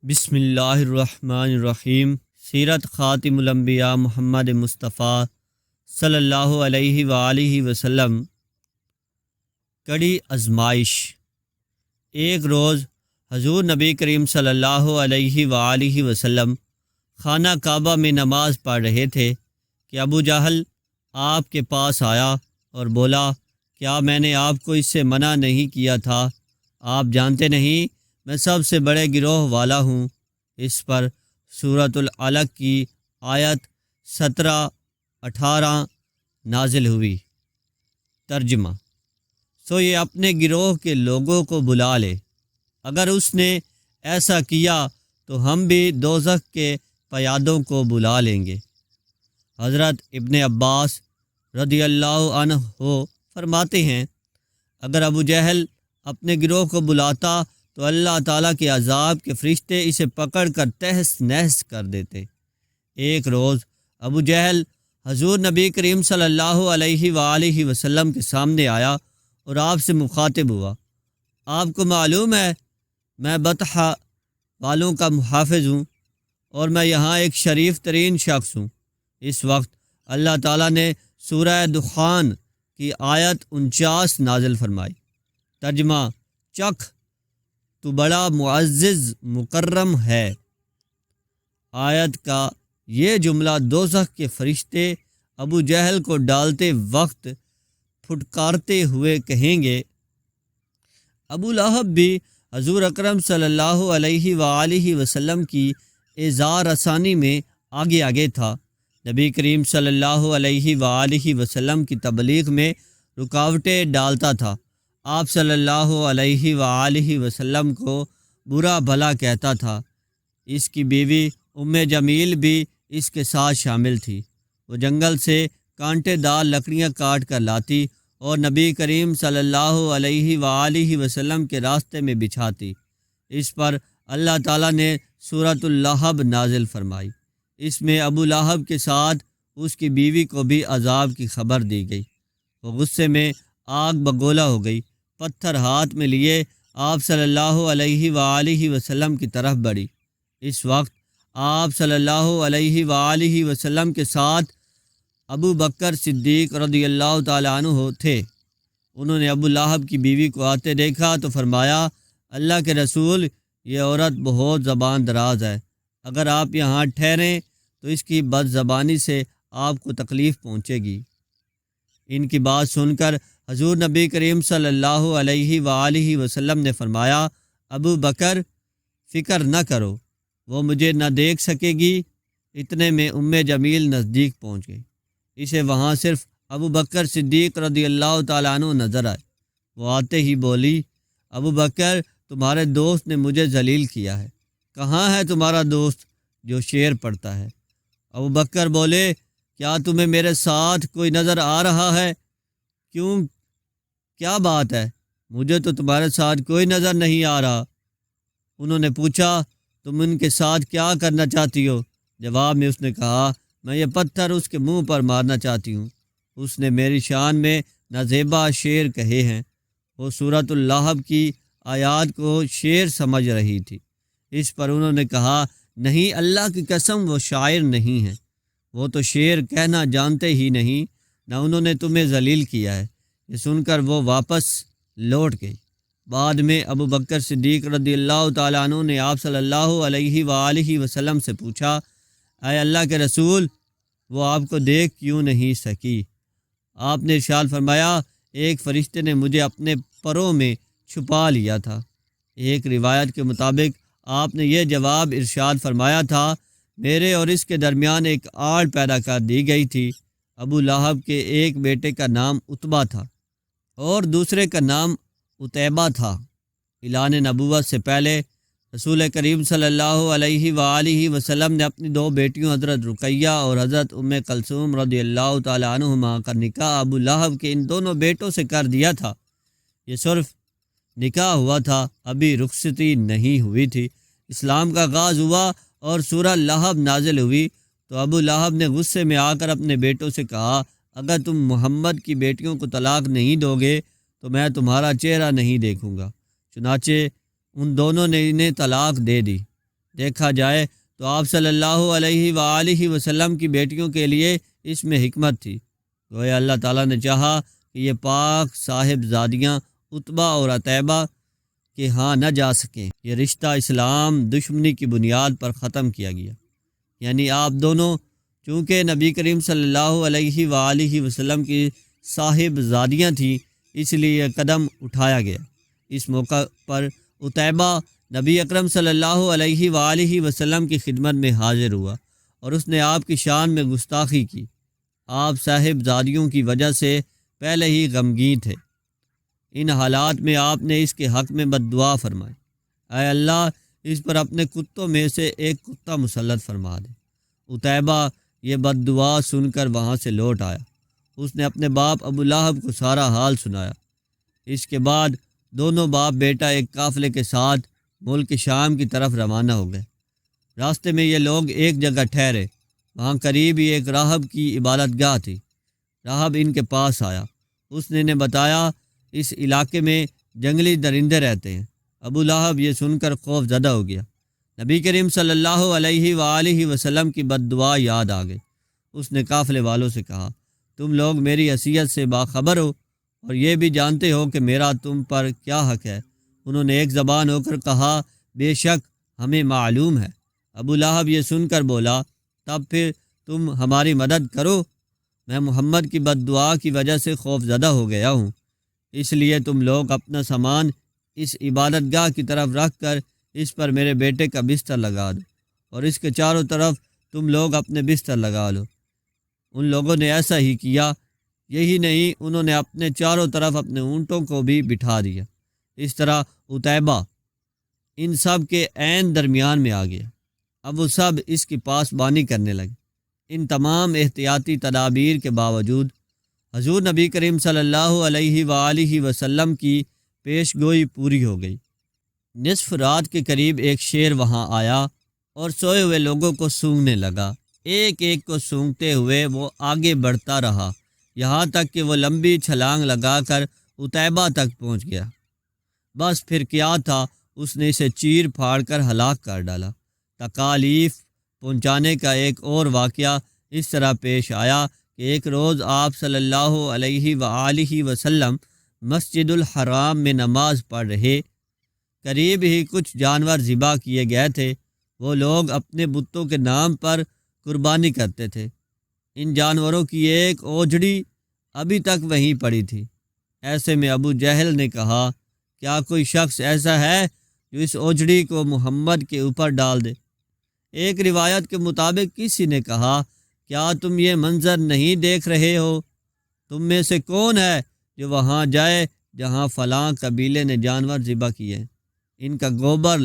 بسم اللہ الرحمن الرحیم۔ سیرت خاتم الانبیاء محمد مصطفیٰ صلی اللہ علیہ وآلہ وسلم۔ کڑی آزمائش۔ ایک روز حضور نبی کریم صلی اللہ علیہ وآلہ وسلم خانہ کعبہ میں نماز پڑھ رہے تھے کہ ابو جہل آپ کے پاس آیا اور بولا، کیا میں نے آپ کو اس سے منع نہیں کیا تھا؟ آپ جانتے نہیں میں سب سے بڑے گروہ والا ہوں۔ اس پر سورۃ العلق کی آیت 17-18 نازل ہوئی۔ ترجمہ: سو یہ اپنے گروہ کے لوگوں کو بلا لے، اگر اس نے ایسا کیا تو ہم بھی دوزخ کے پیادوں کو بلا لیں گے۔ حضرت ابن عباس رضی اللہ عنہ فرماتے ہیں، اگر ابو جہل اپنے گروہ کو بلاتا تو اللہ تعالیٰ کے عذاب کے فرشتے اسے پکڑ کر تہس نہس کر دیتے۔ ایک روز ابو جہل حضور نبی کریم صلی اللہ علیہ وآلہ وسلم کے سامنے آیا اور آپ سے مخاطب ہوا، آپ کو معلوم ہے میں بطحہ والوں کا محافظ ہوں اور میں یہاں ایک شریف ترین شخص ہوں۔ اس وقت اللہ تعالیٰ نے سورہ دخان کی آیت 49 نازل فرمائی۔ ترجمہ: چکھ تو بڑا معزز مکرم ہے۔ آیت کا یہ جملہ دوزخ کے فرشتے ابو جہل کو ڈالتے وقت پھٹکارتے ہوئے کہیں گے۔ ابو لہب بھی حضور اکرم صلی اللہ علیہ وآلہ وسلم کی ایذا رسانی میں آگے آگے تھا۔ نبی کریم صلی اللہ علیہ وآلہ وسلم کی تبلیغ میں رکاوٹیں ڈالتا تھا۔ آپ صلی اللہ علیہ وآلہ وسلم کو برا بھلا کہتا تھا۔ اس کی بیوی ام جمیل بھی اس کے ساتھ شامل تھی۔ وہ جنگل سے کانٹے دار لکڑیاں کاٹ کر لاتی اور نبی کریم صلی اللہ علیہ وآلہ وسلم کے راستے میں بچھاتی۔ اس پر اللہ تعالیٰ نے سورۃ اللہب نازل فرمائی۔ اس میں ابو لہب کے ساتھ اس کی بیوی کو بھی عذاب کی خبر دی گئی۔ وہ غصے میں آگ بگولا ہو گئی، پتھر ہاتھ میں لیے آپ صلی اللہ علیہ وآلہ وسلم کی طرف بڑھی۔ اس وقت آپ صلی اللہ علیہ وآلہ وسلم کے ساتھ ابو بکر صدیق رضی اللہ تعالیٰ عنہ تھے۔ انہوں نے ابو لہب کی بیوی کو آتے دیکھا تو فرمایا، اللہ کے رسول، یہ عورت بہت زبان دراز ہے، اگر آپ یہاں ٹھہریں تو اس کی بد زبانی سے آپ کو تکلیف پہنچے گی۔ ان کی بات سن کر حضور نبی کریم صلی اللہ علیہ وآلہ وسلم نے فرمایا، ابو بکر فکر نہ کرو، وہ مجھے نہ دیکھ سکے گی۔ اتنے میں ام جمیل نزدیک پہنچ گئی۔ اسے وہاں صرف ابو بکر صدیق رضی اللہ تعالیٰ عنہ نظر آئے۔ وہ آتے ہی بولی، ابو بکر، تمہارے دوست نے مجھے ذلیل کیا ہے۔ کہاں ہے تمہارا دوست جو شعر پڑھتا ہے؟ ابو بکر بولے، کیا تمہیں میرے ساتھ کوئی نظر آ رہا ہے؟ کیا بات ہے؟ مجھے تو تمہارے ساتھ کوئی نظر نہیں آ رہا۔ انہوں نے پوچھا، تم ان کے ساتھ کیا کرنا چاہتی ہو؟ جواب میں اس نے کہا، میں یہ پتھر اس کے منہ پر مارنا چاہتی ہوں۔ اس نے میری شان میں نازیبا شعر کہے ہیں۔ وہ سورۃ اللہب کی آیات کو شعر سمجھ رہی تھی۔ اس پر انہوں نے کہا، نہیں، اللہ کی قسم وہ شاعر نہیں ہے، وہ تو شعر کہنا جانتے ہی نہیں، نہ انہوں نے تمہیں ذلیل کیا ہے۔ یہ سن کر وہ واپس لوٹ گئی۔ بعد میں ابو بکر صدیق رضی اللہ تعالیٰ عنہ نے آپ صلی اللہ علیہ وآلہ وسلم سے پوچھا، اے اللہ کے رسول، وہ آپ کو دیکھ کیوں نہیں سکی؟ آپ نے ارشاد فرمایا، ایک فرشتے نے مجھے اپنے پروں میں چھپا لیا تھا۔ ایک روایت کے مطابق آپ نے یہ جواب ارشاد فرمایا تھا، میرے اور اس کے درمیان ایک آڑ پیدا کر دی گئی تھی۔ ابو لہب کے ایک بیٹے کا نام عتبہ تھا اور دوسرے کا نام عتیبہ تھا۔ اعلان نبوت سے پہلے رسول کریم صلی اللہ علیہ وآلہ وسلم نے اپنی دو بیٹیوں حضرت رقیہ اور حضرت ام کلثوم رضی اللہ تعالی عنہما کا نکاح ابو لہب کے ان دونوں بیٹوں سے کر دیا تھا۔ یہ صرف نکاح ہوا تھا، ابھی رخصتی نہیں ہوئی تھی۔ اسلام کا آغاز ہوا اور سورہ لہب نازل ہوئی تو ابو لہب نے غصے میں آ کر اپنے بیٹوں سے کہا، اگر تم محمد کی بیٹیوں کو طلاق نہیں دو گے تو میں تمہارا چہرہ نہیں دیکھوں گا۔ چنانچہ ان دونوں نے انہیں طلاق دے دی۔ دیکھا جائے تو آپ صلی اللہ علیہ وآلہ وسلم کی بیٹیوں کے لیے اس میں حکمت تھی۔ گویا اللہ تعالیٰ نے چاہا کہ یہ پاک صاحب زادیاں عتبہ اور عتیبہ کہ ہاں نہ جا سکیں۔ یہ رشتہ اسلام دشمنی کی بنیاد پر ختم کیا گیا، یعنی آپ دونوں چونکہ نبی کریم صلی اللہ علیہ وآلہ وسلم کی صاحب زادیاں تھیں، اس لیے یہ قدم اٹھایا گیا۔ اس موقع پر عتیبہ نبی اکرم صلی اللہ علیہ وآلہ وسلم کی خدمت میں حاضر ہوا اور اس نے آپ کی شان میں گستاخی کی۔ آپ صاحب زادیوں کی وجہ سے پہلے ہی غمگین تھے۔ ان حالات میں آپ نے اس کے حق میں بد دعا فرمائی، اے اللہ اس پر اپنے کتوں میں سے ایک کتا مسلط فرما دے۔ عتیبہ یہ بد دعا سن کر وہاں سے لوٹ آیا۔ اس نے اپنے باپ ابو لہب کو سارا حال سنایا۔ اس کے بعد دونوں باپ بیٹا ایک قافلے کے ساتھ ملک شام کی طرف روانہ ہو گئے۔ راستے میں یہ لوگ ایک جگہ ٹھہرے۔ وہاں قریب ہی ایک راہب کی عبادت گاہ تھی۔ راہب ان کے پاس آیا۔ اس نے انہیں بتایا اس علاقے میں جنگلی درندے رہتے ہیں۔ ابو لہب یہ سن کر خوف زدہ ہو گیا۔ نبی کریم صلی اللہ علیہ وآلہ وسلم کی بد دعا یاد آ گئی۔ اس نے قافلے والوں سے کہا، تم لوگ میری حیثیت سے باخبر ہو اور یہ بھی جانتے ہو کہ میرا تم پر کیا حق ہے؟ انہوں نے ایک زبان ہو کر کہا، بے شک ہمیں معلوم ہے۔ ابو لہب یہ سن کر بولا، تب پھر تم ہماری مدد کرو، میں محمد کی بد دعا کی وجہ سے خوف زدہ ہو گیا ہوں، اس لیے تم لوگ اپنا سامان اس عبادت گاہ کی طرف رکھ کر اس پر میرے بیٹے کا بستر لگا دو اور اس کے چاروں طرف تم لوگ اپنے بستر لگا لو۔ ان لوگوں نے ایسا ہی کیا۔ یہی نہیں، انہوں نے اپنے چاروں طرف اپنے اونٹوں کو بھی بٹھا دیا۔ اس طرح عتیبہ ان سب کے عین درمیان میں آ گیا۔ اب وہ سب اس کی پاسبانی کرنے لگے۔ ان تمام احتیاطی تدابیر کے باوجود حضور نبی کریم صلی اللہ علیہ وآلہ وسلم کی پیش گوئی پوری ہو گئی۔ نصف رات کے قریب ایک شیر وہاں آیا اور سوئے ہوئے لوگوں کو سونگھنے لگا۔ ایک ایک کو سونگھتے ہوئے وہ آگے بڑھتا رہا، یہاں تک کہ وہ لمبی چھلانگ لگا کر عتیبہ تک پہنچ گیا۔ بس پھر کیا تھا، اس نے اسے چیر پھاڑ کر ہلاک کر ڈالا۔ تکالیف پہنچانے کا ایک اور واقعہ اس طرح پیش آیا کہ ایک روز آپ صلی اللہ علیہ وآلہ وسلم مسجد الحرام میں نماز پڑھ رہے۔ قریب ہی کچھ جانور ذبح کیے گئے تھے۔ وہ لوگ اپنے بتوں کے نام پر قربانی کرتے تھے۔ ان جانوروں کی ایک اوجڑی ابھی تک وہیں پڑی تھی۔ ایسے میں ابو جہل نے کہا، کیا کوئی شخص ایسا ہے جو اس اوجڑی کو محمد کے اوپر ڈال دے؟ ایک روایت کے مطابق کسی نے کہا، کیا تم یہ منظر نہیں دیکھ رہے ہو؟ تم میں سے کون ہے جو وہاں جائے جہاں فلاں قبیلے نے جانور ذبح کیے؟ ان کا گوبر،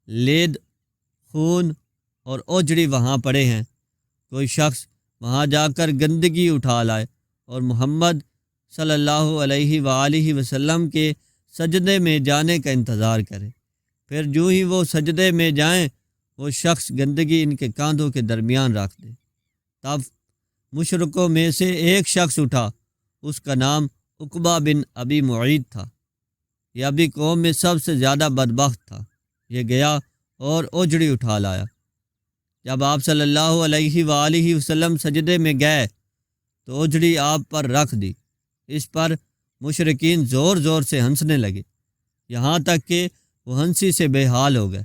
لید، خون اور اوجڑی وہاں پڑے ہیں۔ کوئی شخص وہاں جا کر گندگی اٹھا لائے اور محمد صلی اللہ علیہ وآلہ وسلم کے سجدے میں جانے کا انتظار کرے، پھر جو ہی وہ سجدے میں جائیں وہ شخص گندگی ان کے کاندھوں کے درمیان رکھ دے۔ تب مشرکوں میں سے ایک شخص اٹھا، اس کا نام عقبہ بن ابی معیط تھا۔ یہ ابھی قوم میں سب سے زیادہ بدبخت تھا۔ یہ گیا اور اوجڑی اٹھا لایا۔ جب آپ صلی اللہ علیہ وآلہ وسلم سجدے میں گئے تو اوجڑی آپ پر رکھ دی۔ اس پر مشرکین زور زور سے ہنسنے لگے، یہاں تک کہ وہ ہنسی سے بے حال ہو گئے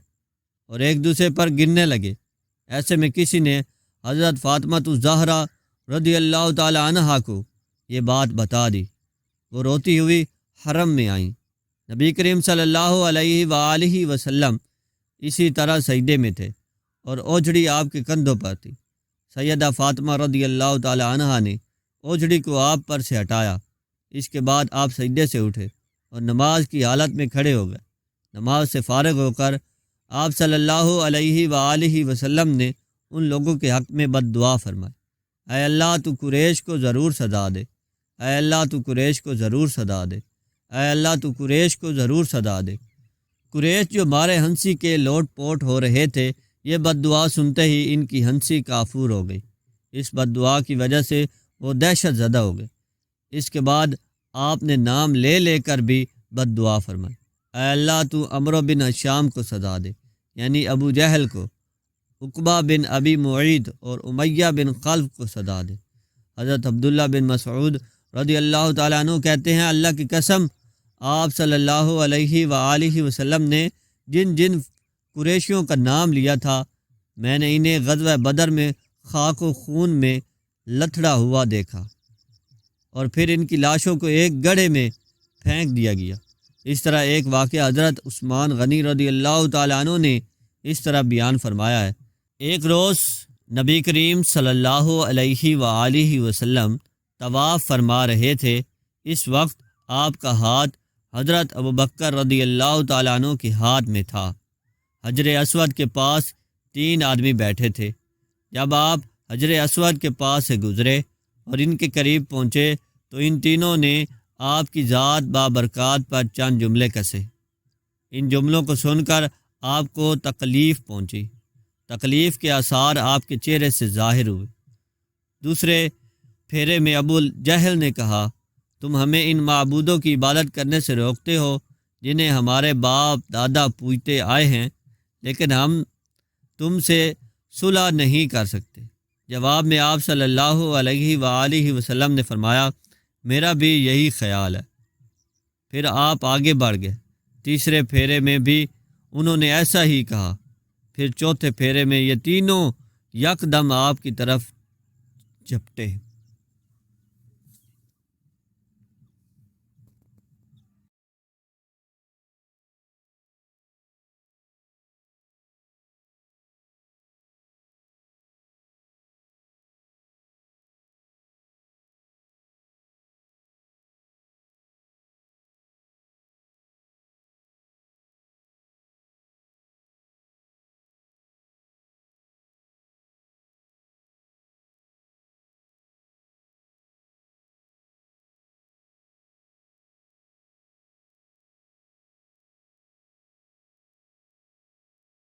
اور ایک دوسرے پر گرنے لگے۔ ایسے میں کسی نے حضرت فاطمہ الزہرا رضی اللہ تعالی عنہا کو یہ بات بتا دی۔ وہ روتی ہوئی حرم میں آئیں۔ نبی کریم صلی اللہ علیہ وآلہ وسلم اسی طرح سجدے میں تھے اور اوجڑی آپ کے کندھوں پر تھی۔ سیدہ فاطمہ رضی اللہ تعالی عنہا نے اوجڑی کو آپ پر سے ہٹایا۔ اس کے بعد آپ سجدے سے اٹھے اور نماز کی حالت میں کھڑے ہو گئے۔ نماز سے فارغ ہو کر آپ صلی اللہ علیہ وآلہ وسلم نے ان لوگوں کے حق میں بد دعا فرمائی، اے اللہ تو قریش کو ضرور سزا دے، اے اللہ تو قریش کو ضرور سزا دے، اے اللہ تو قریش کو ضرور سزا دے۔ قریش جو مارے ہنسی کے لوٹ پوٹ ہو رہے تھے، یہ بد دعا سنتے ہی ان کی ہنسی کافور ہو گئی۔ اس بد دعا کی وجہ سے وہ دہشت زدہ ہو گئے۔ اس کے بعد آپ نے نام لے لے کر بھی بد دعا فرمائی، اے اللہ تو عمرو بن ہشام کو سزا دے، یعنی ابو جہل کو، عقبہ بن ابی معیط اور امیہ بن خلف کو صدا دے۔ حضرت عبداللہ بن مسعود رضی اللہ تعالیٰ عنہ کہتے ہیں، اللہ کی قسم، آپ صلی اللہ علیہ وآلہ وسلم نے جن جن قریشیوں کا نام لیا تھا، میں نے انہیں غزوہ بدر میں خاک و خون میں لتھڑا ہوا دیکھا، اور پھر ان کی لاشوں کو ایک گڑھے میں پھینک دیا گیا۔ اس طرح ایک واقعہ حضرت عثمان غنی رضی اللہ تعالیٰ عنہ نے اس طرح بیان فرمایا ہے۔ ایک روز نبی کریم صلی اللہ علیہ وآلہ وسلم طواف فرما رہے تھے۔ اس وقت آپ کا ہاتھ حضرت ابوبکر رضی اللہ تعالیٰ عنہ کے ہاتھ میں تھا۔ حجر اسود کے پاس 3 آدمی بیٹھے تھے۔ جب آپ حجر اسود کے پاس سے گزرے اور ان کے قریب پہنچے تو ان تینوں نے آپ کی ذات بابرکات پر چند جملے کسے۔ ان جملوں کو سن کر آپ کو تکلیف پہنچی۔ تکلیف کے آثار آپ کے چہرے سے ظاہر ہوئے۔ دوسرے پھیرے میں ابو جہل نے کہا، تم ہمیں ان معبودوں کی عبادت کرنے سے روکتے ہو جنہیں ہمارے باپ دادا پوجتے آئے ہیں، لیکن ہم تم سے صلح نہیں کر سکتے۔ جواب میں آپ صلی اللہ علیہ وآلہ وسلم نے فرمایا، میرا بھی یہی خیال ہے۔ پھر آپ آگے بڑھ گئے۔ تیسرے پھیرے میں بھی انہوں نے ایسا ہی کہا۔ پھر چوتھے پھیرے میں یہ تینوں یکدم آپ کی طرف جھپٹے۔